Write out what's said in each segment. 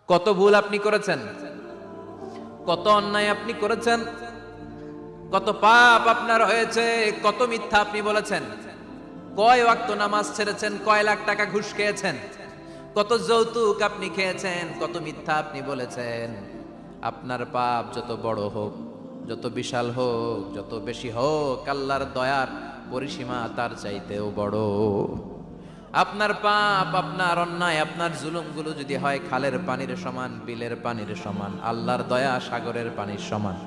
কত ভুল আপনি করেছেন, কত অন্যায় আপনি করেছেন, কত পাপ আপনার হয়েছে, কত মিথ্যা আপনি বলেছেন, কয় ওয়াক্ত নামাজ ছেড়েছেন, কয় লাখ টাকা ঘুষ খেয়েছেন, কত যৌতুক আপনি খেয়েছেন, কত মিথ্যা আপনি বলেছেন। আপনার পাপ যত বড় হোক, যত বিশাল হোক, যত বেশি হোক, আল্লাহর দয়ার পরিসীমা তার চাইতেও বড়। আপনার পাপ, আপনার অন্যায়, আপনার জুলুমগুলো যদি হয় খালের পানির সমান, বিলের পানির সমান, আল্লাহর দয়া সাগরের পানির সমান।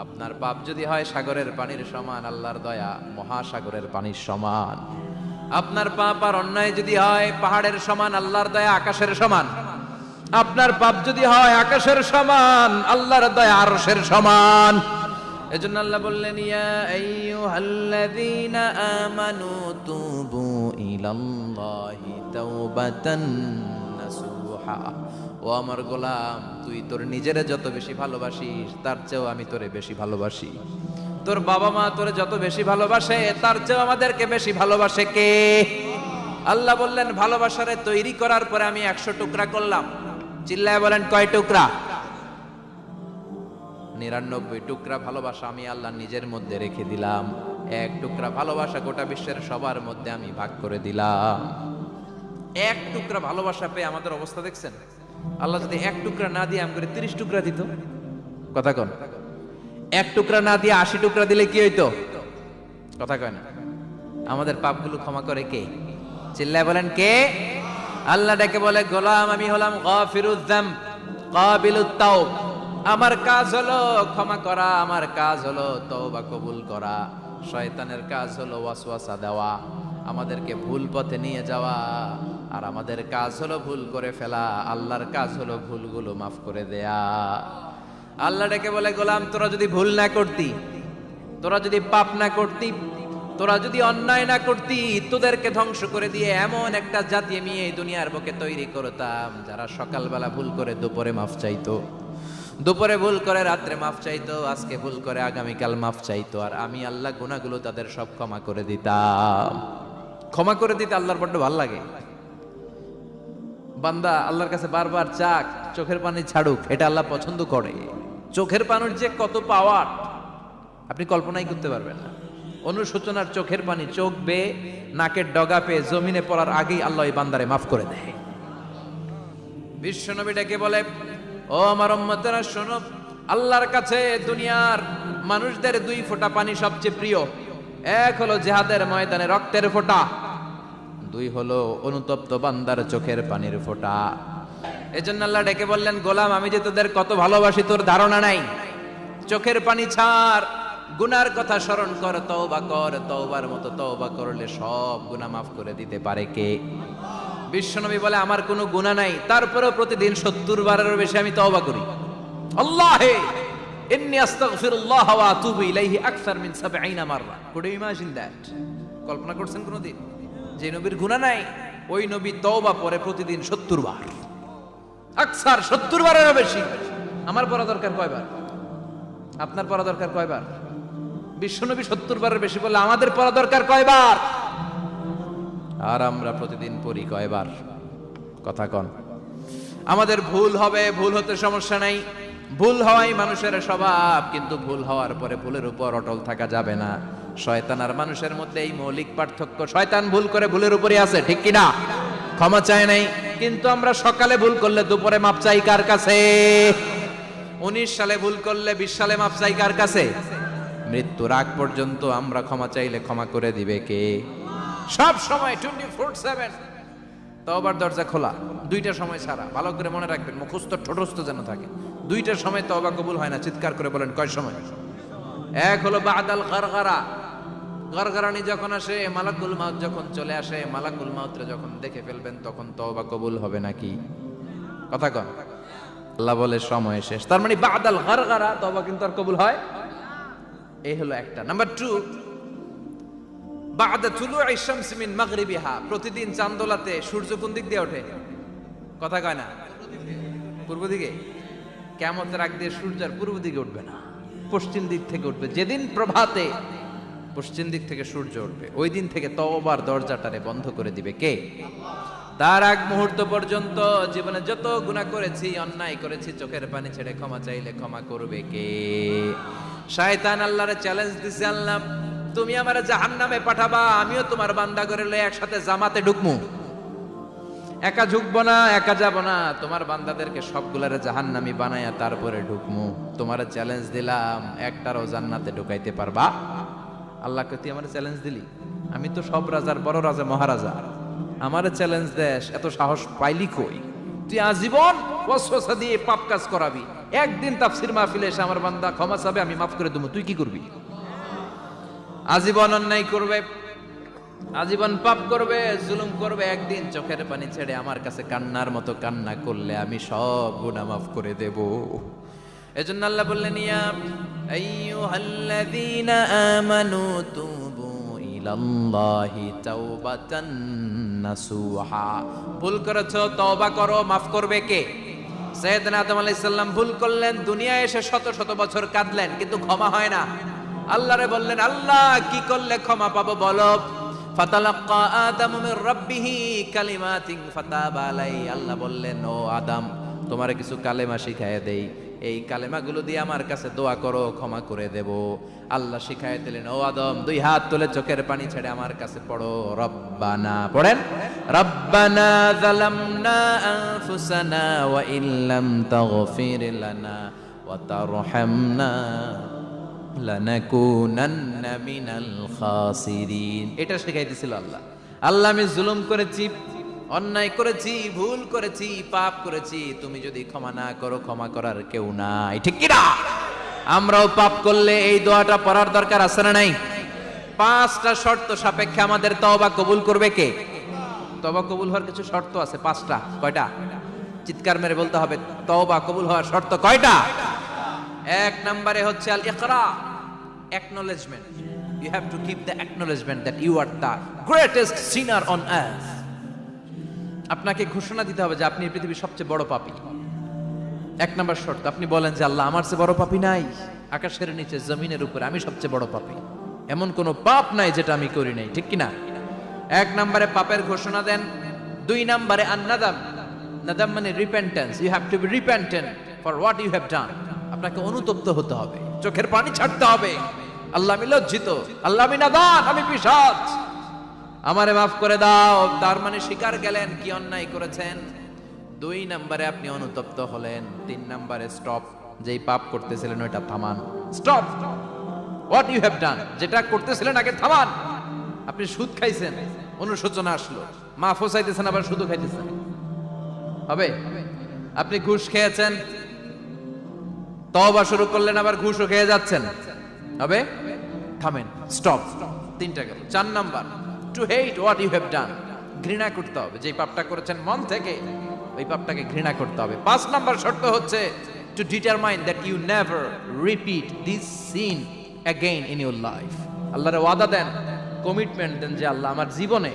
আপনার পাপ যদি হয় সাগরের পানির সমান, আল্লাহর দয়া মহাসাগরের পানির সমান। আপনার পাপ আর অন্যায় যদি হয় পাহাড়ের সমান, আল্লাহর দয়া আকাশের সমান। আপনার পাপ যদি হয় আকাশের সমান, আল্লাহর দয়া আরশের সমান। এজন্য আল্লাহ বললেন, ইয়া আইয়ুহাল্লাযীনা আমানু তুবু ইলাল্লাহি তাওবাতান নাসুহা। ও আমার গোলাম, তুই তোর নিজেরে যত বেশি ভালোবাসিস তার চেয়েও আমি তোরে বেশি ভালোবাসি। তোর বাবা মা তোরে যত বেশি ভালোবাসে তার চেয়েও আমাদেরকে বেশি ভালোবাসে কে? আল্লাহ বললেন, ভালোবাসারে তৈরি করার পরে আমি 100 টুকরা করলাম। চিল্লায় বলেন, কয় টুকরা? 99 টুকরা ভালোবাসা আমি আল্লাহ নিজের মধ্যে রেখে দিলাম। 1 টুকরা ভালোবাসা গোটা বিশ্বের সবার মধ্যে আমি ভাগ করে দিলাম। 1 টুকরা ভালোবাসা পেয়ে আমাদের অবস্থা দেখছেন? আল্লাহ যদি 1 টুকরা না দিয়ে আমাকে 30 টুকরা দিত, কথা কন। 1 টুকরা না দিয়ে 80 টুকরা দিলে কি হইতো? কথা কয় না। আমাদের পাপগুলো ক্ষমা করে কে? চিল্লায় বলেন, কে? আল্লাহ ডেকে বলে, গোলাম আমি হলাম গাফিরুয যামব কাবিলুত তাওব। আমার কাজ হলো ক্ষমা করা, আমার কাজ হলো তওবা কবুল করা। শয়তানের কাজ হলো ওয়াসওয়াসা দেওয়া, আমাদেরকে ভুল পথে নিয়ে যাওয়া। আর আমাদের কাজ হলো ভুল করে ফেলা, আল্লাহর কাজ হলো ভুলগুলো মাফ করে দেয়া। আল্লাহ ডেকে বলে, গোলাম তোরা যদি ভুল না করতি, তোরা যদি পাপ না করতি, তোরা যদি অন্যায় না করতি, তোদেরকে ধ্বংস করে দিয়ে এমন একটা জাতি আমি এই দুনিয়ার বুকে তৈরি করতাম যারা সকালবেলা ভুল করে দুপুরে মাফ চাইতো, দুপুরে ভুল করে রাত্রে মাফ চাইতো, আজকে ভুল করে আগামীকাল মাফ চাইতো। আর আমি আল্লাহ গুনাহগুলো তাদের সব ক্ষমা করে দিতাম। ক্ষমা করে দিতে আল্লাহর বড্ড ভালো লাগে। বান্দা আল্লাহর কাছে বারবার চাক, চোখের পানি ছাড়ুক, এটা আল্লাহ পছন্দ করে। চোখের পানির যে কত পাওয়ার আপনি কল্পনাই করতে পারবেন না। অনুশোচনার চোখের পানি চোখ বেয়ে নাকের ডগা পেয়ে জমিনে পড়ার আগেই আল্লাহ এই বান্দারে মাফ করে দেয়। বিশ্বনবী ডেকে বলে, ও আমার উম্মতেরা শোনো, আল্লাহর কাছে দুনিয়ার মানুষদের 2 ফোঁটা পানি সবচেয়ে প্রিয়। 1 হলো জিহাদের ময়দানে রক্তের ফোঁটা, 2 হলো অনুতপ্ত বান্দার চোখের পানির ফোঁটা। এজন্য আল্লাহ ডেকে বললেন, গোলাম আমি যে তোদের কত ভালোবাসি তোর ধারণা নাই। চোখের পানি ছাড়, গুনার কথা স্মরণ কর, তওবা কর। তওবার মতো তওবা করলে সব গুনাহ মাফ করে দিতে পারে কে? বিশ্বনবী বলে, আমার কোনো গুনাহ নাই, তারপরেও প্রতিদিন 70 বারেরও বেশি আমি তওবা করি। আল্লাহে ইন্নী আস্তাগফিরুল্লাহ ওয়া আতুবু ইলাইহি আকসার মিন 70 মাররা। Could you imagine that? কল্পনা করছেন কোনদিন যে নবীর গুনাহ নাই, ওই নবী তওবা করে প্রতিদিন 70 বার, আকসার 70 বারেরও বেশি। আমার পড়া দরকার কয়বার? আপনার পড়া দরকার কয়বার? বিশ্বনবী 70 বারের বেশি বলে আমাদের পড়া দরকার কয়বার? আর আমরা প্রতিদিন পড়ি কয়বার? কথা কন। আমাদের ভুল হবে, ভুল হতে সমস্যা নাই, ভুল হওয়াই মানুষের স্বভাব। কিন্তু ভুল হওয়ার পরে ভুলের উপর অটল থাকা যাবে না। শয়তান আর মানুষের মধ্যে এই মৌলিক পার্থক্য। শয়তান ভুল করে ভুলের উপরই আছে, ঠিক কিনা? ক্ষমা চায় নাই, কিন্তু আমরা সকালে ভুল করলে দুপুরে মাপ চাই কার কাছে? 19 সালে ভুল করলে 20 সালে মাপ চাই কার কাছে? মৃত্যুর আগ পর্যন্ত আমরা ক্ষমা চাইলে ক্ষমা করে দিবে কে? সব সময় 24/7 তওবার দরজা খোলা, 2টা সময় ছাড়া। ভালো করে মনে রাখবেন, মুখস্থ ঠোঁটস্থ যেন থাকে। 2টার সময় তওবা কবুল হয় না। চিৎকার করে বলেন, কয় সময়? 1 হলো বাদাল গারগারা, গারগারানি যখন আসে, মালাকুল মাউত যখন চলে আসে, মালাকুল মাউতরে যখন দেখে ফেলবেন তখন তওবা কবুল হবে নাকি? কথা কন। আল্লাহ বলে সময় শেষ, তার মানে বাদাল গারগারা তওবা কিন্তু আর কবুল হয়? এই হলো একটা। নাম্বার 2, বাদা তুলুই শামস মিন মাগরিবিহা। প্রতিদিন চাঁদোলাতে সূর্য কোন দিক দিয়ে ওঠে? কথা কয় না? পূর্ব দিকে। কিয়ামতের আগ দিয়ে সূর্য আর পূর্ব দিকে উঠবে না, পশ্চিম দিক থেকে উঠবে। যেদিন প্রভাতে পশ্চিম দিক থেকে সূর্য উঠবে, ওই দিন থেকে তওবার দরজাটারে বন্ধ করে দিবে কে? তার আগ মুহূর্ত পর্যন্ত জীবনে যত গুনাহ করেছি, অন্যায় করেছি, চোখের পানি ছেড়ে ক্ষমা চাইলে ক্ষমা করবে কে? শয়তান আল্লাহরে চ্যালেঞ্জ দিছে, আল্লাহ তুমি আমারে জাহান্নামে পাঠাবা, আমিও তোমার বান্দা করে লয়ে একসাথে জামাতে ঢুকমু। একা ঢুকবো না, একা যাব না, তোমার বান্দাদেরকে সবগুলারে জাহান্নামী বানায়া তারপরে ঢুকমু। তোমারে চ্যালেঞ্জ দিলাম, একটারও জান্নাতে ঢুকাইতে পারবা? আল্লাহকে তুই আমার চ্যালেঞ্জ দিলি? আমি তো সব রাজার বড় রাজা, মহারাজা, আমারে চ্যালেঞ্জ দেশ, এত সাহস পাইলি কই? তুই আজীবন ওয়াসওয়াসা দিয়ে পাপ কাজ করাবি, একদিন তাফসীর মাহফিলে এসে আমার বান্দা ক্ষমা চাবে, আমি মাফ করে দেবো, তুই কি করবি? আজীবন অন্যায় করবে, আজীবন পাপ করবে, জুলুম করবে, একদিন চোখের পানি ছেড়ে আমার কাছে কান্নার মতো কান্না করলে আমি সব গুনাহ মাফ করে দেব। এজন্য আল্লাহ বললেন, ইয়া আইয়ুহাল্লাযীনা আমানু তুবু ইলাল্লাহি তাওবাতান নাসুহা। ভুল করেছো, তওবা করো, মাফ করবে কে? সাইয়েদনা আদম আলাইহিস সালাম ভুল করলেন, দুনিয়ায় এসে শত শত বছর কাঁদলেন, কিন্তু ক্ষমা হয় না। আল্লাহরে বললেন, আল্লাহ কি করলে ক্ষমা পাবো বলো? ফাতালাক্কা আদামু মির রাব্বিহি কালিমাতিন ফাতাবা আলাইহি। আল্লাহ বললেন, ও আদম, তোমারে কিছু কালেমা শিখায় দেই, এই কালেমাগুলো দিয়ে আমার কাছে দোয়া করো, ক্ষমা করে দেব। আল্লাহ শিখায় দিলেন, ও আদম, দুই হাত তুলে চোখের পানি ছেড়ে আমার কাছে পড়ো, রব্বানা, পড়েন, রব্বানা যালামনা আনফুসানা ওয়া ইল্লাম তাগফির লানা ওয়া তারহামনা লানাকুনান্না মিনাল খাসিরিন। এটা শিখাই দিয়েছিল আল্লাহ। আল্লাহ, আমি জুলুম করেছি, অন্যায় করেছি, ভুল করেছি, পাপ করেছি, তুমি যদি ক্ষমা না করো, ক্ষমা করার কেউ নাই, ঠিক কি না? আমরাও পাপ করলে এই দোয়াটা পড়ার দরকার আছে না নাই? 5টা শর্ত সাপেক্ষে আমাদের তওবা কবুল করবে কে? তওবা কবুল হওয়ার কিছু শর্ত আছে 5টা। কয়টা? চিৎকার মেরে বলতে হবে, তওবা কবুল হওয়ার শর্ত কয়টা? 1 নম্বরে হচ্ছে আল ইকরা, acknowledgement. You have to give the acknowledgement that you are the greatest sinner on earth. আপনাকে ঘোষণা দিতে হবে যে আপনি পৃথিবীর সবচেয়ে বড় পাপী। 1 নম্বর শর্ত, আপনি বলেন যে আল্লাহ, আমার চেয়ে বড় পাপী নাই, আকাশের নিচে জমিনের উপরে আমি সবচেয়ে বড় পাপী, এমন কোন পাপ নাই যেটা আমি করি নাই, ঠিক কি না? 1 নম্বরে পাপের ঘোষণা দেন। 2 নম্বরে আন-নাদাম, নাদাম মানে repentance. You have to be repentant for what you have done. আপনাকে অনুতপ্ত হতে হবে, চোখের পানি ছাড়তে হবে। আল্লাহ, আমি লজ্জিত, আল্লাহ আমি নাদান, আমি পিশাচ, আমারে মাফ করে দাও। তার মানে স্বীকার গেলেন কি অন্যায় করেছেন। 2 নম্বরে আপনি অনুতপ্ত হলেন। 3 নম্বরে স্টপ, যেই পাপ করতেছিলেন ওইটা থামান, stop what you have done, যেটা করতেছিলেন আগে থামান। আপনি সুদ খাইছেন, অনুশোচনা আসলো, মাফও চাইতেছেন, আবার সুদও খাইতেছেন, হবে? আপনি ঘুষ খেয়েছেন, তওবা শুরু করলেন, আবার ঘুষও খেয়ে যাচ্ছেন, হবে? থামেন, স্টপ। 3টা গেল। 4 number, to hate what you have done, ঘৃণা করতে হবে, যে পাপটা করেছেন মন থেকে ওই পাপটাকে ঘৃণা করতে হবে। 5 নাম্বার শর্ত হচ্ছে to determine that you never repeat this sin again in your life. আল্লাহর ওয়াদা দেন, কমিটমেন্ট দেন যে আল্লাহ, আমার জীবনে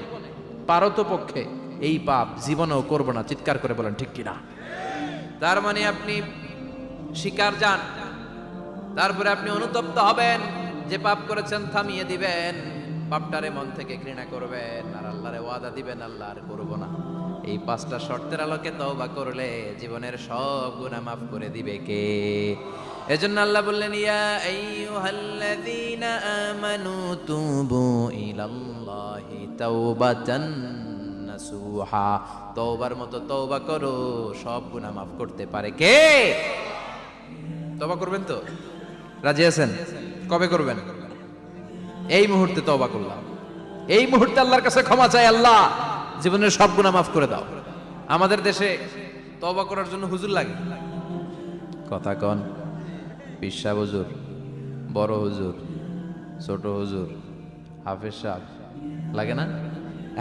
পারতপক্ষে এই পাপ জীবনেও করব না। চিৎকার করে বলেন ঠিক কিনা? তার মানে আপনি শিকার যান, তারপরে আপনি অনুতপ্ত হবেন, যে পাপ করেছেন থামিয়ে দিবেন, পাপটারে মন থেকে ঘৃণা করবেন, আর আল্লাহরে ওয়াদা দিবেন, আল্লাহ আর করব না। এই 5টা শর্তের আলোকে তওবা করলে জীবনের সব গুনাহ মাফ করে দিবে কে? এজন্য আল্লাহ বললেন, ইয়া আইয়ুহাল্লাযীনা আমানু তুবু ইলাল্লাহি তাওবাতান নাসুহা। তওবার মতো তওবা করো, সব গুনাহ মাফ করতে পারে কে? তওবা করবেন তো? রাজি আছেন? কবে করবেন? এই মুহূর্তে তওবা করলাম, এই মুহূর্তে আল্লাহর কাছে ক্ষমা চাই, আল্লাহ জীবনের সব গুনাহ মাফ করে দাও। আমাদের দেশে তওবা করার জন্য হুজুর লাগে, কথা কন, পীর সাহেব হুজুর, বড় হুজুর, ছোট হুজুর, হাফেজ সাহেব লাগে না?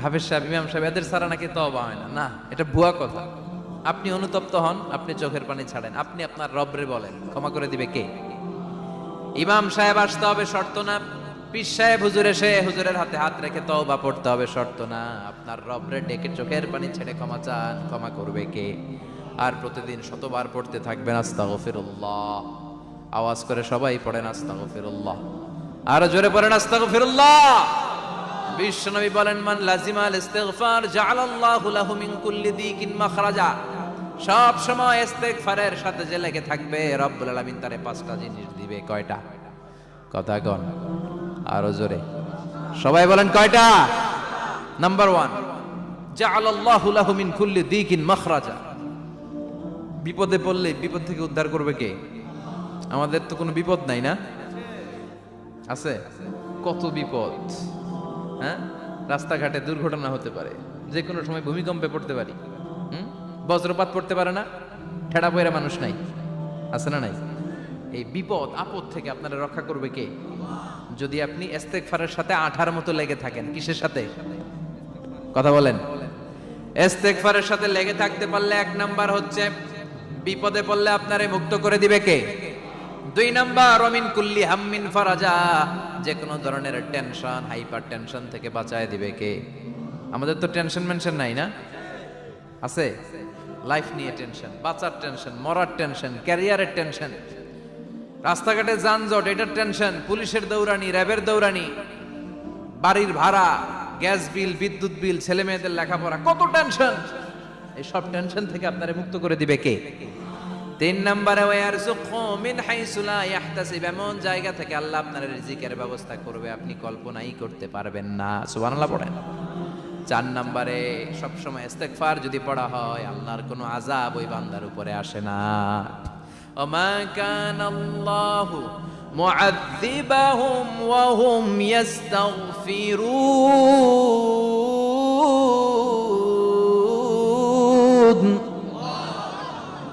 হাফেজ সাহেব, ইমাম সাহেব, এদের ছাড়া নাকি তওবা হয় না। না, এটা ভুয়া কথা। আপনি অনুতপ্ত হন, আপনি চোখের পানি ছাড়েন, আপনি আপনার রবরে বলেন, ক্ষমা করে দিবে কে? ইমাম সাহেব আসতে হবে শর্ত না, পীর সাহেব হুজুর এসে হুজুরের হাতে হাত রেখে তওবা পড়তে হবে শর্ত না। আপনার রবরে ডেকে চোখের পানি ছেড়ে ক্ষমা চান, ক্ষমা করবে কে? আর প্রতিদিন শতবার পড়তে থাকবেন আস্তাগফিরুল্লাহ। আওয়াজ করে সবাই পড়েন আস্তাগফিরুল্লাহ, আরো জোরে পড়েন আস্তাগফিরুল্লাহ। বিশ্বনবী বলেন, মান লাজিমাল ইস্তিগফার জাআলাল্লাহু লাহু মিন কুল্লি দিকিন মাখরাজা। সব সময় ইস্তিগফারের সাথে যে লেগে থাকবে, রব্বুল আলামিন তারে 5টা জিনিস দিবে। কয়টা? কথা কন আরো জোরে, সবাই বলেন কয়টা? নাম্বার 1, জাআলাল্লাহু লাহু মিন কুল্লি দিকিন মাখরাজা। বিপদে পড়লে বিপদ থেকে উদ্ধার করবে কে? আমাদের তো কোনো বিপদ নাই না? আছে? কত বিপদ, হ্যাঁ? রাস্তাঘাটে দুর্ঘটনা হতে পারে, যে কোনো সময় ভূমিকম্পে পড়তে পারি, বজ্রপাত পড়তে পারে না, ঠেড়া পয়রা মানুষ নাই, আছে না নাই? এই বিপদ আপদ থেকে আপনারা রক্ষা করবে কে? যদি আপনি ইস্তেগফারের সাথে আঠার মতো লেগে থাকেন। কিসের সাথে? কথা বলেন। ইস্তেগফারের সাথে লেগে থাকতে পারলে 1 নাম্বার হচ্ছে বিপদে পড়লে আপনারে মুক্ত করে দিবে কে? 2 নাম্বার ওমিন কুল্লি হাম্মিন ফারাজা, যে কোনো ধরনের টেনশন, হাইপার টেনশন থেকে বাঁচায় দিবে কে? আমাদের তো টেনশন মেনশন নাই না? আছে? লাইফ নিয়ে টেনশন, বাঁচার টেনশন, মরার টেনশন, ক্যারিয়ারের টেনশন, রাস্তাঘাটে যানজট এটার টেনশন, পুলিশের দৌড়ানি, র্যাবের দৌড়ানি, বাড়ির ভাড়া, গ্যাস বিল, বিদ্যুৎ বিল, ছেলে মেয়েদের লেখাপড়া, কত টেনশন। এই সব টেনশন থেকে আপনারে মুক্ত করে দিবে কে? 3 নম্বরে ওয়ারযুকহু মিন হাইসু লা ইয়াহতাসিব, এমন জায়গা থেকে আল্লাহ আপনার রিজিকের ব্যবস্থা করবে আপনি কল্পনাই করতে পারবেন না। সুবহানাল্লাহ পড়েন। 4 নম্বরে সব সময় ইস্তিগফার যদি পড়া হয়, আল্লাহর কোনো আযাব ওই বান্দার উপরে আসে না। ওমা কানাল্লাহু মুআযযিবাহুম ওয়া হুম ইস্তাগফিরুন।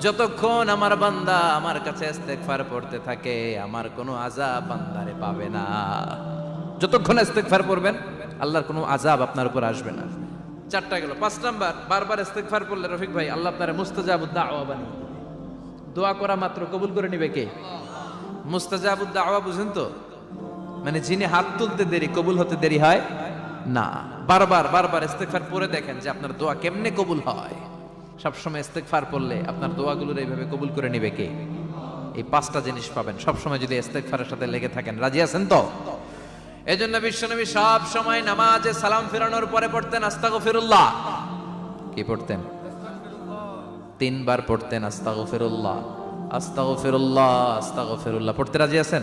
যতক্ষণ আমার বান্দা আমার কাছে ইস্তিগফার পড়তে থাকে, আমার কোনো আযাব বান্দারে পাবে না। যতক্ষণ ইস্তিগফার পড়বেন, আল্লাহর কোনো আযাব আপনার উপর আসবে না। 4টা গেল। 5 নাম্বার, বারবার ইস্তিগফার পড়লে রফিক ভাই আল্লাহ আপনারে মুস্তাজাবুদ দাওয়া বানিয়ে, দোয়া করা মাত্র কবুল করে নিবে কে? মুস্তাজাবুদ দাওয়া বুঝেন তো? মানে যিনি হাত তুলতে দেরি, কবুল হতে দেরি হয় না। বারবার বারবার ইস্তিগফার পড়ে দেখেন যে আপনার দোয়া কেমনে কবুল হয়। সবসময় ইস্তিগফার পড়লে আপনার দোয়াগুলোর এইভাবে কবুল করে নিবে কে? এই 5টা জিনিস পাবেন সবসময় যদি ইস্তিগফারের সাথে লেগে থাকেন। রাজি আছেন তো? এজন্য বিশ্বনবী সব সময় নামাজে সালাম ফেরানোর পরে পড়তেন আস্তাগফিরুল্লাহ। কি পড়তেন? 3 বার পড়তেন আস্তাগফিরুল্লাহ, আস্তাগফিরুল্লাহ, আস্তাগফিরুল্লাহ। পড়তে রাজি আছেন?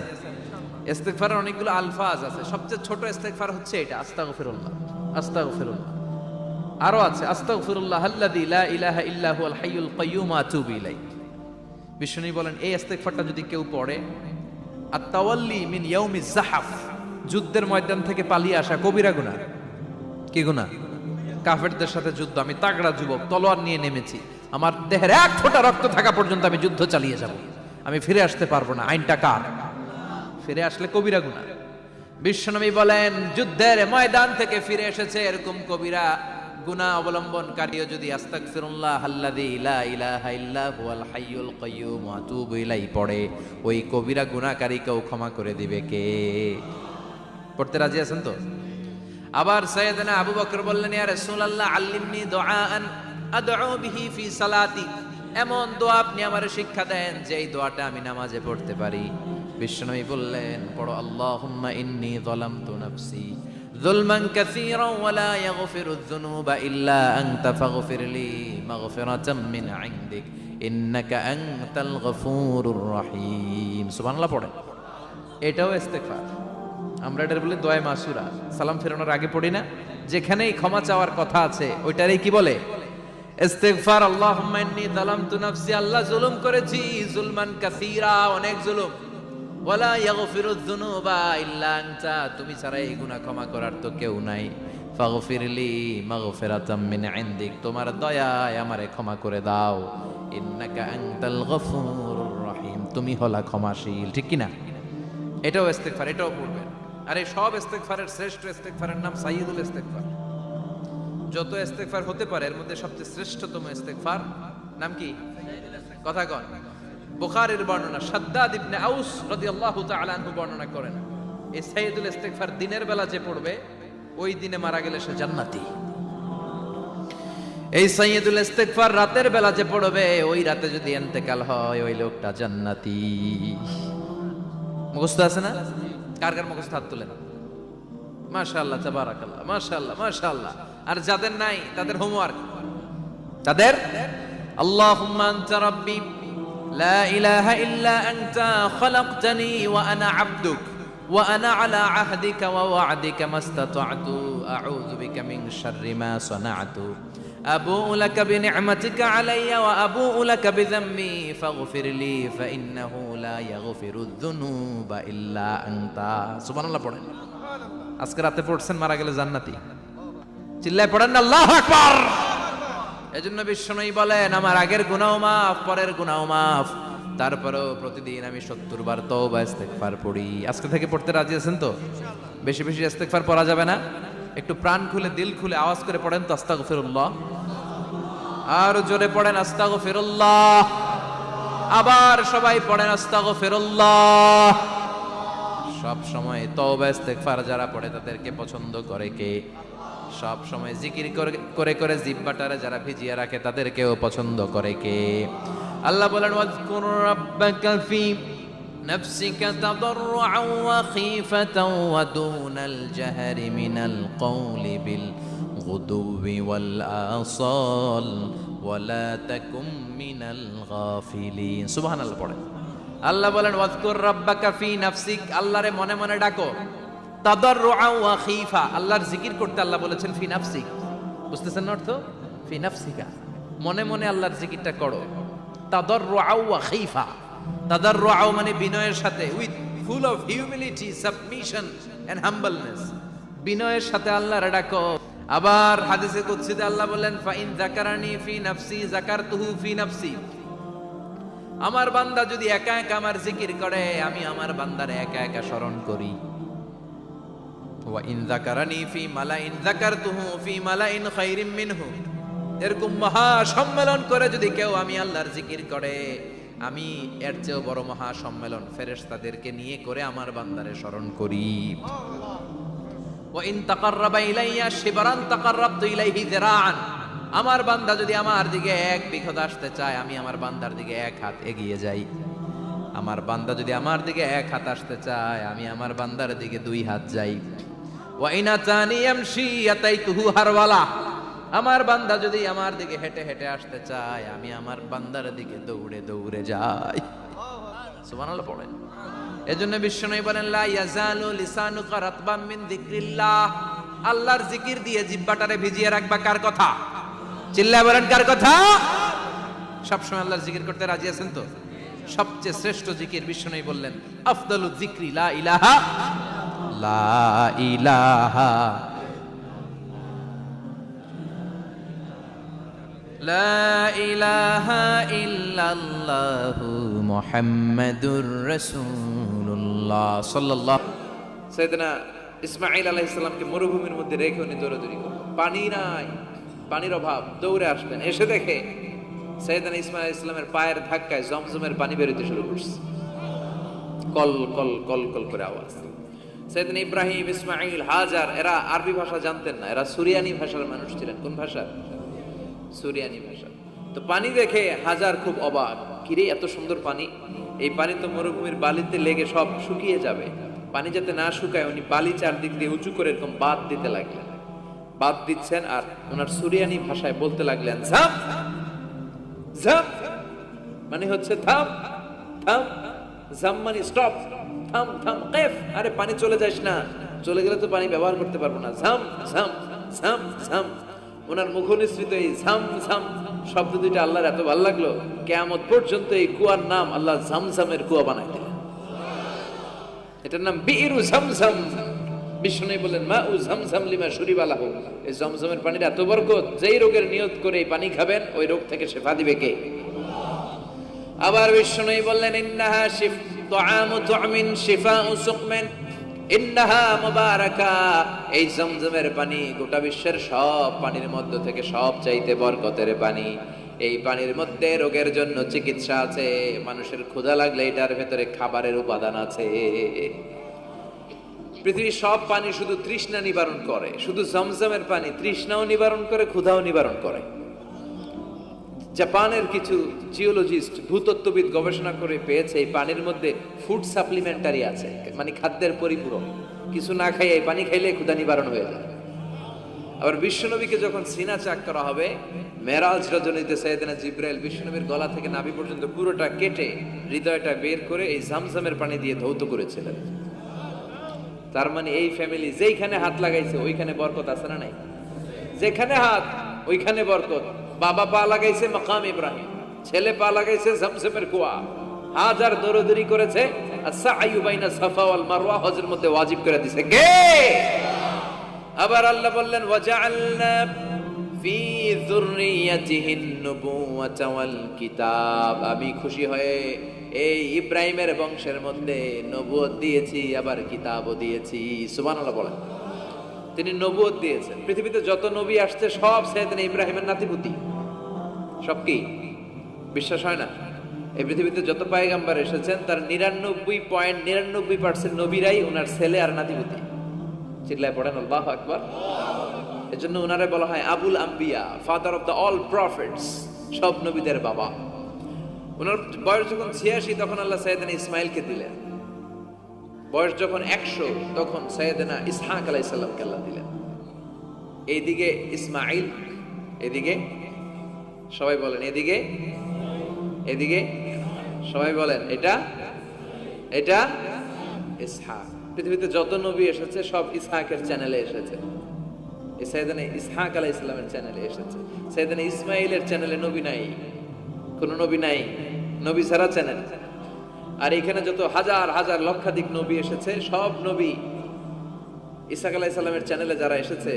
ইস্তিগফারের অনেকগুলো আলফাজ আছে, সবচেয়ে ছোট ইস্তিগফার হচ্ছে এটা, আস্তাগফিরুল্লাহ, আস্তাগফিরুল্লাহ। আরো আছে আস্তাগফিরুল্লাহ আল্লাযী লা ইলাহা ইল্লা হুয়াল হাইয়ুল কাইয়্যুম ওয়া আতুবু ইলাইহি। বিশ্বনবী বলেন এই ইস্তিগফারটা যদি কেউ পড়ে, আত-তাওয়াল্লি মিন ইয়াউমিজ যাহাফ, যুদ্ধের ময়দান থেকে পালিয়ে আসা কবিরা গুনাহ। কি গুনাহ? কাফেরদের সাথে যুদ্ধ, আমি তাগড়া যুবক, তলোয়ার নিয়ে নেমেছি, আমার দেহের 1 ফোঁটা রক্ত থাকা পর্যন্ত আমি যুদ্ধ চালিয়ে যাব, আমি ফিরে আসতে পারবো না। আইনটা কার? ফিরে আসলে কবিরা গুনাহ। বিশ্বনবী বলেন যুদ্ধের ময়দান থেকে ফিরে এসেছে এরকম কবিরা গুনাহ অবলম্বনকারীও যদি আস্তাগফিরুল্লাহ আল্লাযী লা ইলাহা ইল্লা হুয়াল হাইয়ুল কাইয়্যুম ওয়া আতুবু ইলাইহি পড়ে, ওই কবিরা গুনাহকারীকেও ক্ষমা করে দিবে কে? পড়তে রাজি আছেন তো? আবার সাইয়েদনা আবু বকর বললেন, ইয়া রাসূলুল্লাহ আল্লিমনি দুআআন আদউ বিহি ফি সালাতি, এমন দোয়া আপনি আমারে শিক্ষা দেন যে এই দোয়াটা আমি নামাজে পড়তে পারি। বিশ্বনবী বললেন পড়ো, আল্লাহুম্মা ইন্নী যালামতু নাফসি যুলমান কাসীরান ওয়া লা ইয়াগফিরুয যুনুবা ইল্লা আনতা ফাগফিরলি মাগফিরাতাম মিন ইনদিক ইন্নাকা আনতাল গফুরুর রহিম। সুবহানাল্লাহ পড়েন। এটাও ইস্তিগফার। আমরা এটার বলে দোয়া মাসুরা, সালাম ফেরানোর আগে পড়ি না? যেখানেই ক্ষমা চাওয়ার কথা আছে ওইটারই কি বলে? ইস্তিগফার। আল্লাহুম্মা ইন্নী যালামতু নাফসি, আল্লাহ জুলুম করেছি, যুলমান কাসীরা, অনেক জুলুম, ওয়ালা ইয়াগফিরুয যুনুবা ইল্লা আনতা, তুমি ছাড়া এই গুনাহ ক্ষমা করার তো কেউ নাই। ফাগফিরলি মাগফিরাতাম মিন ইনদিক, তোমার দয়ায় আমারে ক্ষমা করে দাও। ইন্নাকা আনতাল গফুরুর রহিম, তুমি হলা ক্ষমাশীল। ঠিক কি না? এটাও ইস্তিগফার, এটাও পড়বেন। আর এই সব ইস্তিগফারের শ্রেষ্ঠ ইস্তিগফারের নাম সাইয়্যিদুল ইস্তিগফার। যত ইস্তিগফার হতে পারে এর মধ্যে সবচেয়ে শ্রেষ্ঠতম ইস্তিগফার নাম কি? কথা কন। বুখারীর বর্ণনা, শাদ্দাদ ইবনে আউস রাদিয়াল্লাহু তাআলা আনহু বর্ণনা করেন, এই সাইয়্যিদুল ইস্তিগফার দিনের বেলা যে পড়বে ওই দিনে মারা গেলে সে জান্নাতি। এই সাইয়্যিদুল ইস্তিগফার রাতের বেলা যে পড়বে ওই রাতে যদি ইন্তেকাল হয় ওই লোকটা জান্নাতি। মুখস্থ আছে না? কার কার মুখস্থ হাত তুলেন। মাশাআল্লাহ, তাবারাকাল্লাহ, মাশাআল্লাহ, মাশাআল্লাহ। আর যাদের নাই তাদের হোমওয়ার্ক, তাদের আল্লাহুম্মা আনতা রাব্বি লা ইলাহা ইল্লা আনতা খালাকতানি ওয়া আনা আবদুক ওয়া আনা আলা আহদিকা ওয়া ওয়া'দিকা মাস্তাতা'তু আউযু বিকা মিন শাররি মা সানা'তু আবুউ লাকা বিনি'মাতিকা আলাইয়া ওয়া আবুউ লাকা বিযামবি ফাগফিরলি ফাইন্নাহু লা ইয়াগফিরুয যুনুবা ইল্লা আনতা। সুবহানাল্লাহ পড়েন। আজকে রাতে পড়ছেন, মারা গেলে জান্নাতি। চিল্লায় পড়েন না আল্লাহু আকবার। এজন্য বিশ্বনবী বলেন, আমার আগের গুনাহ মাফ, পরের গুনাহ মাফ, তারপরেও প্রতিদিন আমি 70 বার তওবা ইস্তেগফার পড়ি। আজকে থেকে পড়তে রাজি আছেন তো? বেশি বেশি ইস্তেগফার পড়া যাবে না? একটু প্রাণ খুলে, দিল খুলে আওয়াজ করে পড়েন তো আস্তাগফিরুল্লাহ। আর জোরে পড়েন আস্তাগফিরুল্লাহ। আবার সবাই পড়েন আস্তাগফিরুল্লাহ। সব সময় তওবা ইস্তেগফার যারা পড়ে তাদেরকে পছন্দ করে কে? সব সময় জিকির করে করে জিহ্বাটারে যারা ভিজিয়ে রাখে তাদেরকেও পছন্দ করে কে? আল্লাহ বলেন, ওয়াজকুর রাব্বাকা ফি নাফসিকা তাদাররুআন ওয়া খীফাতান ওয়া দুনাল জাহরি মিনাল কওলি বিল গুদুবি ওয়াল আসাল ওয়া লা তাকুম মিনাল গাফিলিন। সুবহানাল্লাহ পড়েন। আল্লাহ বলেন, ওয়াজকুর রাব্বাকা ফি নাফসিক, আল্লাহরে মনে মনে ডাকো। তাদাররুআন ওয়া খীফা, আল্লাহর জিকির করতে আল্লাহ বলেছেন ফি নাফসিক। বুঝতেছেন না অর্থ? ফি নাফসিকা, মনে মনে আল্লাহর জিকিরটা করো। তাদাররুআন ওয়া খীফা, তাদাররুআন মানে বিনয়ের সাথে, with full of humility, submission and humbleness, বিনয়ের সাথে আল্লাহরে ডাকো। আবার হাদিসে কুদসিতে আল্লাহ বলেন, ফা ইন যাকারানি ফি নাফসি যাকারতুহু ফি নাফসি, আমার বান্দা যদি একা একা আমার জিকির করে, আমি আমার বান্দারে একা একা স্মরণ করি। ওয়া ইন যাকারানি ফি মালাইন যাকারতুহু ফি মালাইন খায়রিম মিনহু, এরকম মহা সম্মেলন করে যদি কেউ আমি আল্লাহর জিকির করে, আমি এর চেয়েও বড় মহা সম্মেলন ফেরেশতাদেরকে নিয়ে করে আমার বান্দারে স্মরণ করি। ওয়া ইন তাকাররাবা ইলাইয়া শিবরান তাকাররাবতু ইলাইহি যিরাআন, আমার বান্দা যদি আমার দিকে এক বিঘত আসতে চায়, আমি আমার বান্দার দিকে এক হাত এগিয়ে যাই। আমার বান্দা যদি আমার দিকে এক হাত আসতে চায়, আমি আমার বান্দার দিকে 2 হাত যাই। ওয়া ইন আতানি ইয়ামশি আতাইতুহু হারওয়ালা, আমার বান্দা যদি আমার দিকে হেঁটে হেঁটে আসতে চায়, আমি আমার বান্দার দিকে দৌড়ে দৌড়ে যাই। সুবহানাল্লাহ পড়েন। এজন্য বিশ্বনবী বলেন, লা ইয়াজালু লিসানুকা রাতবাম মিন যিকরিল্লাহ, আল্লাহর জিকির দিয়ে জিহ্বাটারে ভিজিয়ে রাখবা। কার কথা? চিল্লায় বলেন কার কথা? সবসময় আল্লাহর জিকির করতে রাজি আছেন তো? সবচেয়ে শ্রেষ্ঠ জিকির বিশ্বনবী বললেন, আফদালু যিকরি লা ইলাহা লা ইলাহা লা ইলাহা ইল্লাল্লাহু মুহাম্মাদুর রাসূলুল্লাহ সাল্লাল্লাহু। সাইয়েদনা ইসমাঈল আলাইহিস সালামকে মরুভূমির মধ্যে রেখে উনি দৌড়াদৌড়ি করলেন, পানি নাই, পানির অভাব, দৌড়ে আসলেন। এসে দেখে সাইয়েদনা ইসমাঈল আলাইহিস সালামের পায়ের ধাক্কায় জমজমের পানি বের হতে শুরু করছে, কল কল কল কল করে আওয়াজ। সাইয়েদনা ইব্রাহিম, ইসমাঈল, হাজার, এরা আরবি ভাষা জানতেন না, এরা সুরিয়ানি ভাষার মানুষ ছিলেন। কোন ভাষা? সুরিয়ানি ভাষা। তো পানি দেখে হাজার খুব অবাক, কিরে এত সুন্দর পানি, এই পানি তো মরুভূমির বালিতে লেগে সব শুকিয়ে যাবে। পানি যাতে না শুকায় উনি বালি চারদিক দিয়ে উঁচু করে এরকম বাঁধ দিতে লাগলেন। বাঁধ দিচ্ছেন আর ওনার সুরিয়ানি ভাষায় বলতে লাগলেন, ঝাম ঝাম মানে হচ্ছে থাম থাম, ঝাম মানে স্টপ, থাম থাম, কেফ আরে পানি চলে যাস না, চলে গেলে তো পানি ব্যবহার করতে পারবো না, ঝাম ঝাম ঝাম ঝাম। ওনার মুখ নিঃসৃত এই ঝাম ঝাম শব্দ দুইটা আল্লাহর এত ভালো লাগলো, কিয়ামত পর্যন্ত এই কুয়ার নাম আল্লাহ ঝামঝামের কুয়া বানাই দিলেন। এটার নাম বিইরু ঝামঝাম। বিষ্ণু বললেন, মা উ ঝামঝাম লিমা শুরিবা লাহু, এই জমজমের পানির এত বরকত, যেই রোগের নিয়ত করে এই পানি খাবেন ওই রোগ থেকে শেফা দিবে কে? আবার বিষ্ণু বললেন, ইন্নাহা তুআমু তুমিন শিফাউ সুকমিন ইন্নাহা মুবারাকা, এই জমজমের পানি গোটা বিশ্বের সব পানির মধ্য থেকে সব চাইতে বরকতের পানি। এই পানির মধ্যে রোগের জন্য চিকিৎসা আছে, মানুষের ক্ষুধা লাগলে এটার ভেতরে খাবারের উপাদান আছে। পৃথিবীর সব পানি শুধু তৃষ্ণা নিবারণ করে, শুধু জমজমের পানি তৃষ্ণাও নিবারণ করে, ক্ষুধাও নিবারণ করে। জাপানের কিছু জিওলজিস্ট ভূতত্ত্ববিদ গবেষণা করে পেয়েছে এই পানির মধ্যে ফুড সাপ্লিমেন্টারি আছে, মানে খাদ্যের পরিপূরক। কিছু না খাই এই পানি খাইলে ক্ষুধা নিবারণ হয়ে যায়। আবার বিশ্বনবীকে যখন সিনা চাক করা হবে, মেরাজ রজনীতে সাইয়েদনা জিবরাইল বিশ্বনবীর গলা থেকে নাভি পর্যন্ত পুরোটা কেটে হৃদয়টা বের করে এই জামজামের পানি দিয়ে ধৌত করেছিলেন। তার মানে এই ফ্যামিলি যেইখানে হাত লাগাইছে ওইখানে বরকত আছে না নাই? যেখানে হাত ওইখানে বরকত। বাবা পা লাগাইছে মাকাম ইব্রাহিম, ছেলে পা লাগাইছে জামজামের কুয়া, হাজার দৌড়দৌড়ি করেছে আস-সা'য়ু বাইনা সাফা ওয়াল মারওয়া হজের মধ্যে ওয়াজিব করে দিয়েছে কে? আবার আল্লাহ বললেন ওয়াজআলনা ফি যুররিয়াতিহিন নুবুওয়াতা ওয়াল কিতাব, আমি খুশি হয়ে এই ইব্রাহিমের বংশের মধ্যে নবুয়ত দিয়েছি, আবার কিতাবও দিয়েছি। সুবহানাল্লাহ বলেন। তিনি নবুয়ত দিয়েছেন। পৃথিবীতে যত নবী আসছে সব সাইয়েদনা ইব্রাহিমের নাতিপুতি। সব কি বিশ্বাস হয় না? এই পৃথিবীতে যত পয়গম্বর এসেছেন তার 99.99% নবীরাই ওনার ছেলে আর নাতিপুতি। চিল্লায় পড়েন আল্লাহু আকবার। এজন্য ওনারে বলা হয় আবুল আম্বিয়া, father of the all prophets, সব নবীদের বাবা। ওনার বয়স যখন 86 তখন আল্লাহ সাইয়েদনা ইসমাইলকে দিলেন। বয়স যখন 100 তখন সাইয়েদনা ইসহাক আলাইহিস সালামকে আল্লাহ দিলেন। এইদিকে ইসমাইল, এদিকে সবাই বলেন এদিকে, এদিকে সবাই বলেন এটা এটা ইসহাক। পৃথিবীতে যত নবী এসেছে সব ইসহাকের চ্যানেলে এসেছে। সাইয়েদনা ইসহাক আলাইহিস সালামের চ্যানেলে এসেছে। সাইয়েদনা ইসমাইলের চ্যানেলে নবী নাই, কোন নবী নাই, নবী ছাড়া চ্যানেল। আর এখানে যত হাজার হাজার লক্ষাধিক নবী এসেছে সব নবী ইসহাক আলাইহিস সালামের চ্যানেলে যারা এসেছে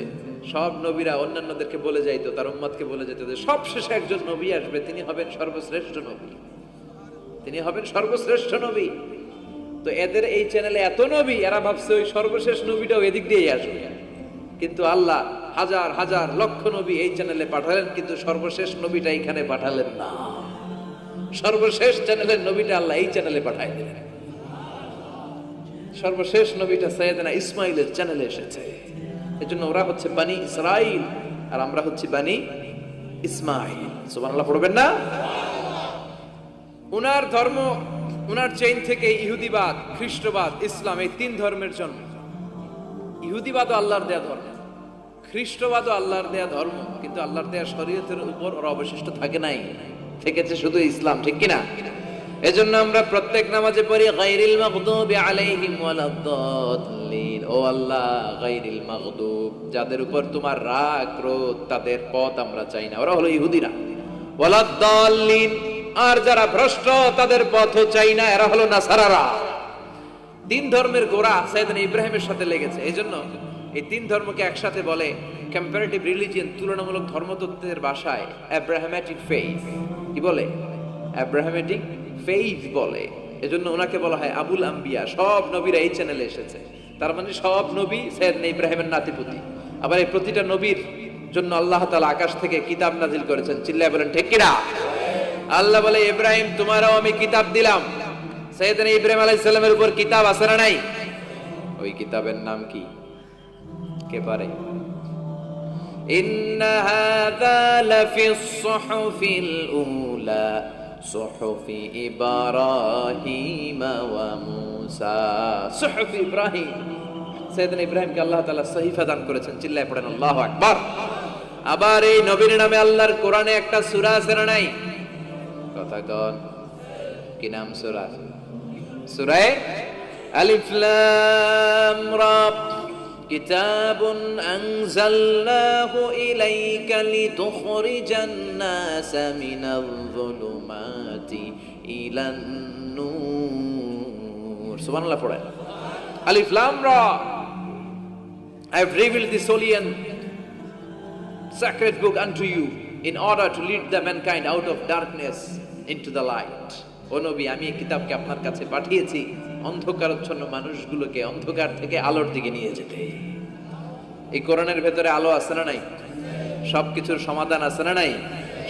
সব নবীরা অন্যান্যদেরকে বলে যাইতো, তার উম্মতকে বলে যেত যে সবশেষে একজন নবী আসবে, তিনি হবেন সর্বশ্রেষ্ঠ নবী, তিনি হবেন সর্বশ্রেষ্ঠ নবী। তো এদের এই চ্যানেলে এত নবী, এরা ভাবছে ওই সর্বশেষ নবীটাও এদিক দিয়েই আসবে। কিন্তু আল্লাহ হাজার হাজার লক্ষ নবী এই চ্যানেলে পাঠালেন, কিন্তু সর্বশেষ নবীটা এখানে পাঠালেন না। সর্বশেষ চ্যানেলের নবীটা আল্লাহ এই চ্যানেলে পাঠায় দিলেন। সর্বশেষ নবীটা সাইয়েদনা ইসমাইলের চ্যানেলে এসেছে। এজন্য ওরা হচ্ছে বানি ইসরাইল আর আমরা হচ্ছি বানি ইসমাইল। সুবহানাল্লাহ পড়বেন না? উনার ধর্ম, উনার চেইন থেকে ইহুদিবাদ, খ্রিস্টবাদ, ইসলাম, এই তিন ধর্মের জন্ম। ইহুদিবাদও আল্লাহর দেয়া ধর্ম, খ্রিস্টবাদও আল্লাহর দেয়া ধর্ম, কিন্তু আল্লাহর দেয়া শরীয়তের উপর ওরা অবশিষ্ট থাকে নাই, থেকেছে শুধু ইসলাম। ঠিক কিনা? এজন্য আমরা প্রত্যেক নামাজে পড়ি গায়রিল মাগদুবি আলাইহিম ওয়ালাদ-দাল্লিন। ও আল্লাহ, গায়রিল মাগদুব, যাদের উপর তোমার রাগ ক্রোধ, তাদের পথ আমরা চাই না, ওরা হলো ইহুদিরা। ওয়ালাদ-দাল্লিন, আর যারা ভ্রষ্ট তাদের পথও চাই না, এরা হলো নাসারারা। তিন ধর্মের গোড়া সাইয়েদনা ইব্রাহিমের সাথে লেগেছে। এজন্য এই তিন ধর্মকে একসাথে বলে কম্পারেটিভ রিলিজিয়ন, তুলনামূলক ধর্মতত্ত্বের ভাষায় অ্যাব্রাহামেটিক ফেইথ। কি বলে? অ্যাব্রাহামেটিক ফেইথ বলে। এজন্য ওনাকে বলা হয় আবুল আম্বিয়া। সব নবীরা এই চ্যানেলে এসেছে, তার মানে সব নবী সাইয়েদনা ইব্রাহিমের নাতিপুতি। আবার এই প্রতিটা নবীর জন্য আল্লাহ তাআলা আকাশ থেকে কিতাব নাজিল করেছেন। চিল্লায় বলেন ঠিক কিনা? আল্লাহ বলে ইব্রাহিম তোমারও আমি কিতাব দিলাম। সাইয়েদনা ইব্রাহিম আলাইহিস সালামের উপর কিতাব আছে না নাই? ওই কিতাবের নাম কি? কে পারে? ইন্না হাযা লাফিস সুহুফিল উলা সুহুফি ইব্রাহিম ওয়া মূসা। সুহুফি ইব্রাহিম, সাইয়েদনা ইব্রাহিমকে আল্লাহ তাআলা সহিফা দান করেছেন। চিল্লায় পড়েন আল্লাহু আকবার। আবার এই নবীর নামে আল্লাহর কোরআনে একটা সূরা আছে না নাই? কথা কন, কি নাম সূরা? সূরা আলিফ লাম রা। কিতাবুন আনজালনাহু ইলাইকা লিতুখরিজান নাসা মিনাল যুলুমাতি ইলান নূর। সুবহানাল্লাহ পড়েন। আলিফ লাম রা। I have revealed this holy and sacred book unto you in order to lead the mankind out of darkness into the light. ও নবী, আমি এই কিতাবকে আপনার কাছে পাঠিয়েছি অন্ধকারাচ্ছন্ন মানুষগুলোকে অন্ধকার থেকে আলোর দিকে নিয়ে যেতে। এই কোরআনের ভেতরে আলো আছে না নাই? সবকিছুর সমাধান আছে না নাই?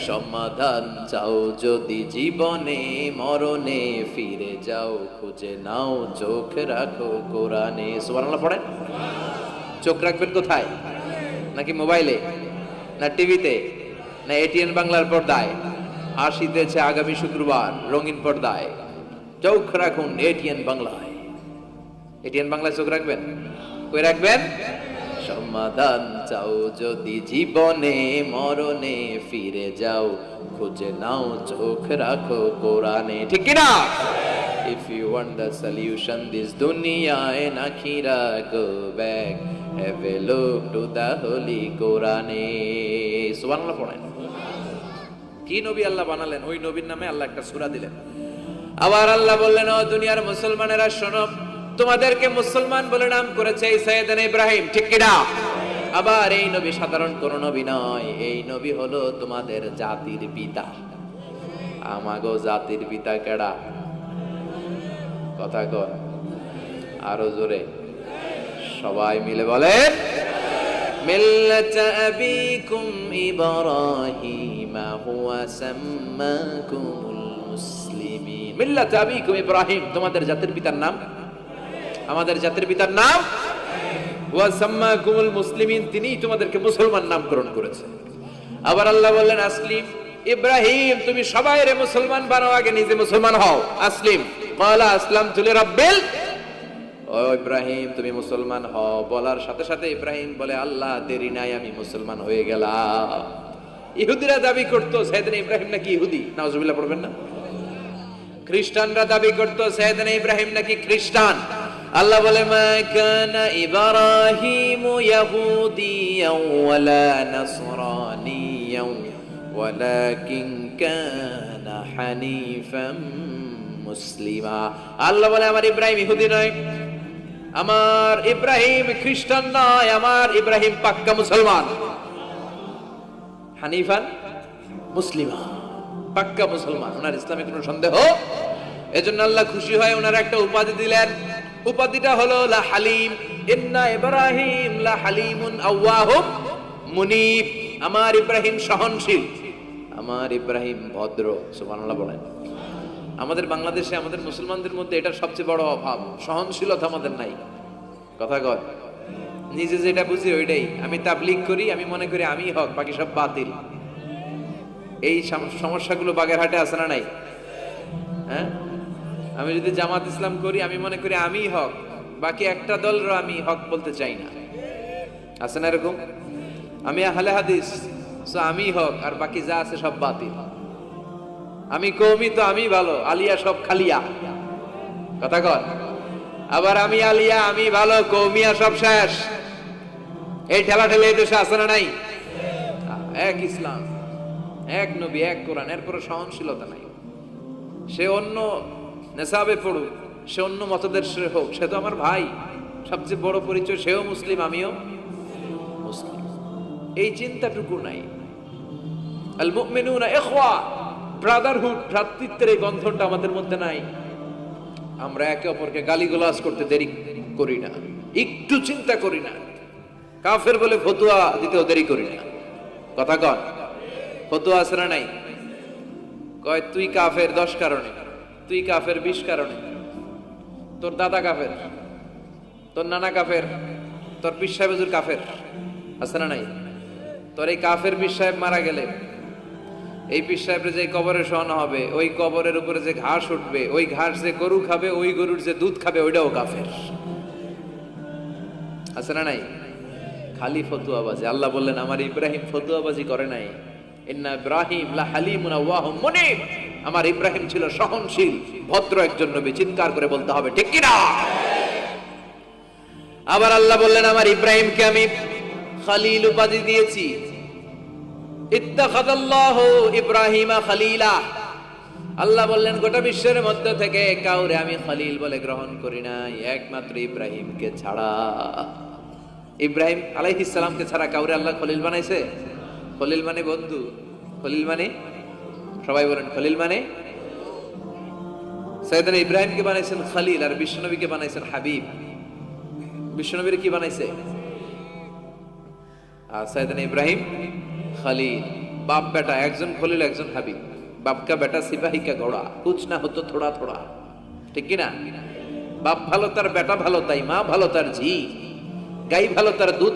সমাধান চাও যদি জীবনে মরণে, ফিরে যাও খুঁজে নাও, চোখ রাখো কোরআনে। সুবহানাল্লাহ পড়েন। চোখ রাখবেন কোথায়? নাকি মোবাইলে, না টিভিতে, না এটিএন বাংলার পর্দায়? আসিতেছে আগামী শুক্রবার রঙিন পর্দায়। চোখ রাখুন এটিএন বাংলায়। এটিএন বাংলায় চোখ রাখবেন, কই রাখবেন? সমাধান চাও যদি জীবনে মরণে, ফিরে যাও খুঁজে নাও চোখ রাখো কোরআনে। ঠিক কি না? If you want the solution this dunya and akhirah, go back, have a look to the holy Quran. সুবহানাল্লাহ পড়েন। কি নবী আল্লাহ বানালেন, ওই নবীর নামে আল্লাহ একটা সূরা দিলেন। আবার আল্লাহ বললেন, ও দুনিয়ার মুসলমানেরা শোনো, তোমাদেরকে মুসলমান বলে নাম করেছে সাইয়েদনা ইব্রাহিম। ঠিক কি না? আবার এই নবী সাধারণ কোন নবী নয়, এই নবী হলো তোমাদের জাতির পিতা। আমাগো জাতির পিতা কেডা? কথা কর আরো জোরে, সবাই মিলে বলেন, মিল্লাত আবিকুম ইব্রাহিম হুয়া সাম্মাকুমুল মুসলিমিন। মিল্লাত আবিকুম ইব্রাহিম, তোমাদের জাতির পিতার নাম, আমাদের জাতির পিতার নাম ওয়া সাম্মাকুমুল মুসলিমিন, তিনিই তোমাদেরকে মুসলমান নামকরণ করেছে। আবার আল্লাহ বললেন, আসলিম ইব্রাহিম, তুমি সবাইরে মুসলমান বানাও, আগে নিজে মুসলমান হও। আসলিম ক্বালা আসলামতু লিরাব্বিল, ও ইব্রাহিম তুমি মুসলমান হও বলার সাথে সাথে ইব্রাহিম বলে, আল্লাহ দেরি নাই, আমি মুসলমান হয়ে গেলাম। ইহুদিরা দাবি করতো সাইয়েদনা ইব্রাহিম নাকি ইহুদি, নাউজুবিল্লাহ পড়বেন না? খ্রিস্টানরা দাবি করতো সাইয়েদনা ইব্রাহিম নাকি খ্রিস্টান। আল্লাহ বলে, মা কানা ইব্রাহিম ইয়াহুদিয়াও ওয়ালা নাসরানিয়াও ওয়ালাকিন কানা হানিফাম মুসলিমা। আল্লাহ বলে, আমার ইব্রাহিম ইহুদি নয়, আমার ইব্রাহিম খ্রিস্টান নয়, আমার ইব্রাহিম পাক্কা মুসলমান। হানিফান মুসলিমা, পাক্কা মুসলমান, ওনার ইসলামে কোনো সন্দেহ। এজন্য আল্লাহ খুশি হয় ওনার একটা উপাধি দিলেন। উপাধিটা হলো লা হালিম। ইন্না ইব্রাহিম লা হালিমুন আওয়াহুম মুনিব, আমার ইব্রাহিম সহনশীল, আমার ইব্রাহিম ভদ্র। সুবহানাল্লাহ বলেন। আমাদের বাংলাদেশে আমাদের মুসলমানদের মধ্যে এটার সবচেয়ে বড় অভাব, সহনশীলতা আমাদের নাই। কথা কয়, নিজে যেটা বুঝি ওইটাই। আমি তাবলীগ করি, আমি মনে করি আমি হক, বাকি সব বাতিল। এই সমস্যাগুলো বাগেরহাটে আছে না নাই? হ্যাঁ, আমি যদি জামাত ইসলাম করি, আমি মনে করি আমি হক, বাকি একটা দলরও আমি হক বলতে চাই না। আছে না এরকম? আমি আহলে হাদিস, সো আমি হক, আর বাকি যা আছে সব বাতিল। আমি কওমি, তো আমি ভালো, আলিয়া সব খালিয়া। কথা কর। আবার আমি আলিয়া, আমি ভালো, কওমিয়া সব শেষ। এই ঠেলা ঠেলে এই দেশে আছে না নাই? এক ইসলাম, এক নবী, এক কোরআন, এর পরে সহনশীলতা নাই। সে অন্য নেশাবে পড়ুক, সে অন্য মতদর্শে হোক, সে তো আমার ভাই। সবচেয়ে বড় পরিচয়, সেও মুসলিম, আমিও মুসলিম। এই চিন্তাটুকু নাই। আল মুমিনুনা ইখওয়া, ব্রাদারহুড, ভ্রাতৃত্বের এই গন্ধনটা আমাদের মধ্যে নাই। আমরা একে অপরকে গালিগালাজ করতে দেরি করি না, একটু চিন্তা করি না। কাফের বলে ফতোয়া দিতেও দেরি করি না। কথা কন, ফতোয়া আছে না নাই? কয় তুই কাফের 10 কারণে, তুই কাফের 20 কারণে, তোর দাদা কাফের, তোর নানা কাফের, তোর পীর সাহেব হুজুর কাফের। আছে না নাই? তোর এই কাফের পীর সাহেব মারা গেলে, এই পীর সাহেবের যে কবরে শোয়ানো হবে, ওই কবরের উপরে যে ঘাস উঠবে, ওই ঘাস যে গরু খাবে, ওই গরুর যে দুধ খাবে, ওইটাও কাফের। আছে না নাই? খালি ফতুয়াবাজি। আল্লাহ বললেন, আমার ইব্রাহিম ফতুয়াবাজি করে নাই। ইন্না ইব্রাহিম লা হালিমুন আওয়াহুম মুনিব, আমার ইব্রাহিম ছিল সহনশীল, ভদ্র একজন নবী। চিৎকার করে বলতে হবে, ঠিক কি না? আবার আল্লাহ বললেন, আমার ইব্রাহিমকে আমি খলিল উপাধি দিয়েছি। ইত্তাখাযাল্লাহু ইব্রাহিমা খলিলা। আল্লাহ বললেন, গোটা বিশ্বের মধ্য থেকে কাউরে আমি খলিল বলে গ্রহণ করি নাই, একমাত্র ইব্রাহিমকে ছাড়া। ইব্রাহিম আলাইহিস সালামকে ছাড়া কাউরে আল্লাহ খলিল বানাইছে? খলিল মানে বন্ধু, খলিল মানে, সবাই বলেন খলিল মানে। সাইয়েদনা ইব্রাহিমকে বানাইছেন খলিল, আর বিশ্বনবীকে বানাইছেন হাবিব। বিশ্বনবীর কি বানাইছে? আর সাইয়েদনা ইব্রাহিম खलील, बाप बेटा একজন খলিল একজন হাবিব। बाप का बेटा सिपाही का घोड़ा, कुछ ना हो तो थोड़ा थोड़ा। ঠিক কি না? বাপ ভালো তার বেটা ভালো, তাই মা ভালো তার ঝি, গাই ভালো তার দুধ।